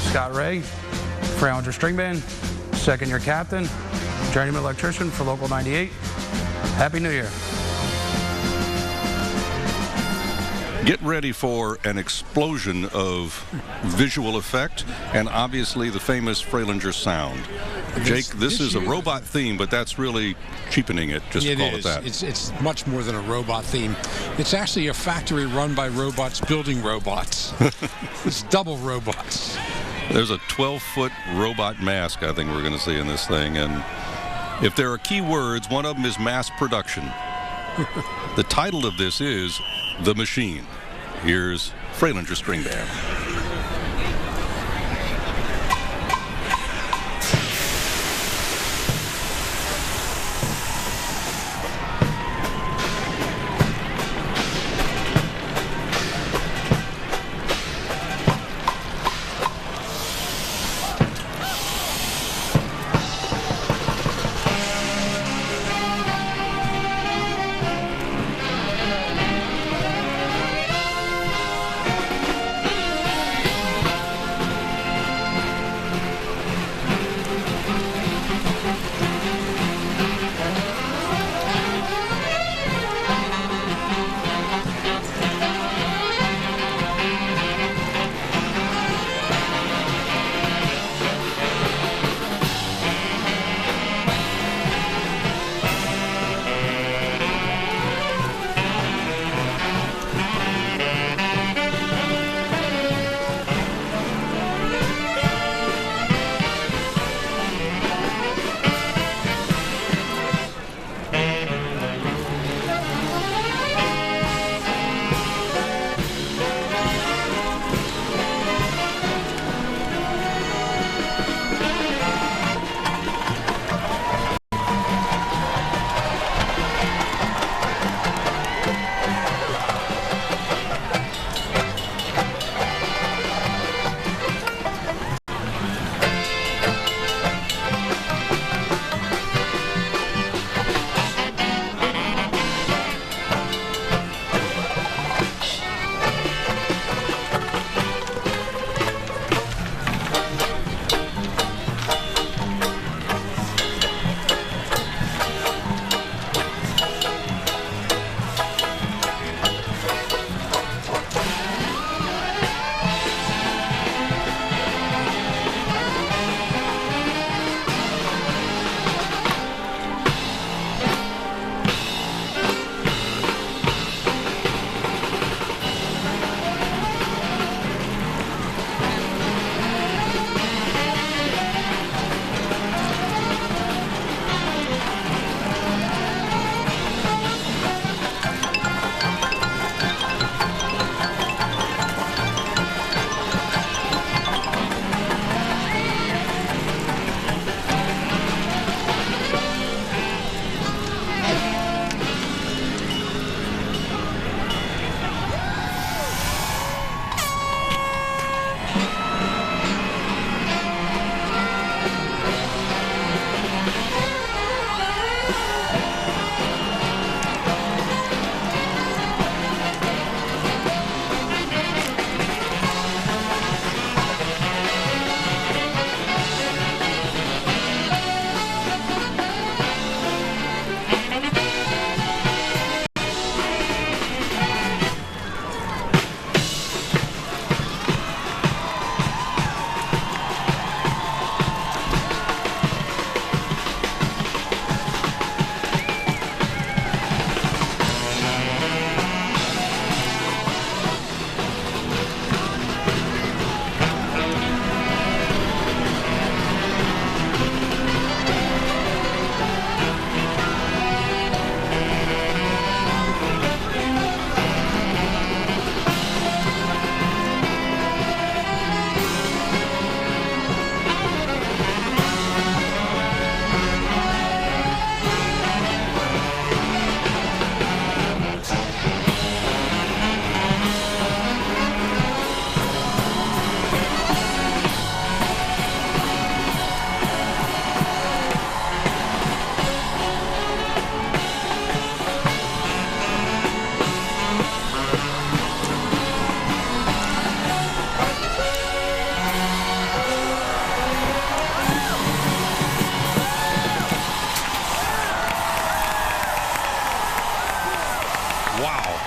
Scott Ray, Frailinger String Band, second-year captain, journeyman electrician for Local 98. Happy New Year. Get ready for an explosion of visual effect and obviously the famous Frailinger sound. Jake, this is a robot theme, but that's really cheapening it, just to call it that. It's much more than a robot theme. It's actually a factory run by robots building robots. It's double robots. There's a 12-foot robot mask I think we're going to see in this thing, and if there are key words, one of them is mass production. The title of this is The Machine. Here's Frailinger String Band.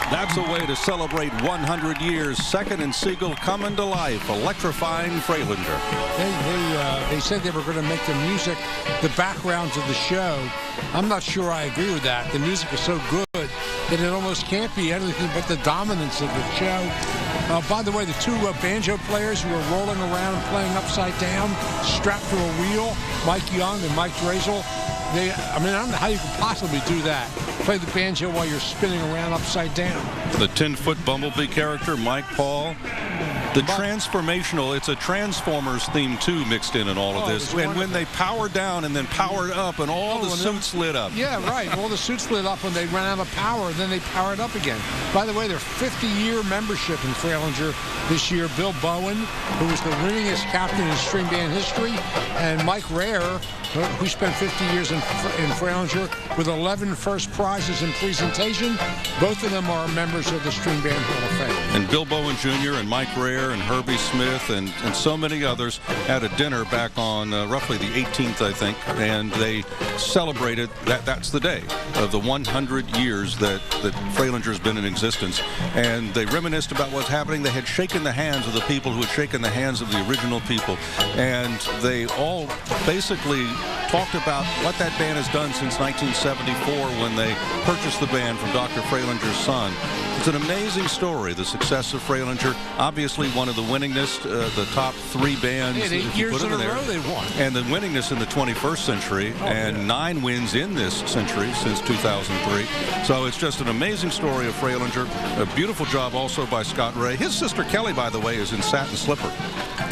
That's a way to celebrate 100 years. Second and Siegel coming to life, electrifying Frailinger. They said they were going to make the music the backgrounds of the show. I'm not sure I agree with that. The music is so good that it almost can't be anything but the dominance of the show. By the way, the two banjo players who were rolling around and playing upside down, strapped to a wheel, Mike Young and Mike Drazel, I don't know how you could possibly do that. Play the banjo while you're spinning around upside down. The 10-foot bumblebee character, Mike Paul. The transformational, it's a Transformers theme too mixed in all of this. And when they powered down and then powered up and all the suits lit up. Yeah, right. All the suits lit up when they ran out of power, and then they powered up again. By the way, their 50-year membership in Frailinger this year. Bill Bowen, who was the winningest captain in string band history, and Mike Rare, who spent 50 years in Frailinger with 11 first prizes in presentation. Both of them are members of the String Band Hall of Fame. And Bill Bowen Jr. and Mike Rare and Herbie Smith and so many others had a dinner back on roughly the 18th, I think, and they celebrated that's the day of the 100 years that Frailinger's been in existence. And they reminisced about what's happening. They had shaken the hands of the people who had shaken the hands of the original people, and they all basically talked about what that band has done since 1974 when they purchased the band from Dr. Frailinger's son. It's an amazing story, the success of Frailinger. Obviously one of the winningest, the top 3 bands. Yeah, 8 years in a row they won. And the winningest in the 21st century, and 9 wins in this century since 2003. So it's just an amazing story of Frailinger. A beautiful job also by Scott Ray. His sister Kelly, by the way, is in Satin Slipper.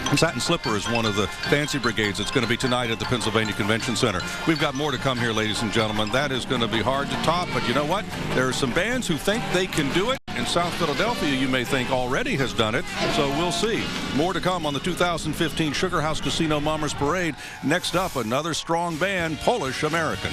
And Satin Slipper is one of the fancy brigades that's going to be tonight at the Pennsylvania Convention Center. We've got more to come here, ladies and gentlemen. That is going to be hard to top, but you know what? There are some bands who think they can do it. In South Philadelphia, you may think already has done it, so we'll see. More to come on the 2015 Sugar House Casino Mummers Parade. Next up, another strong band, Polish American.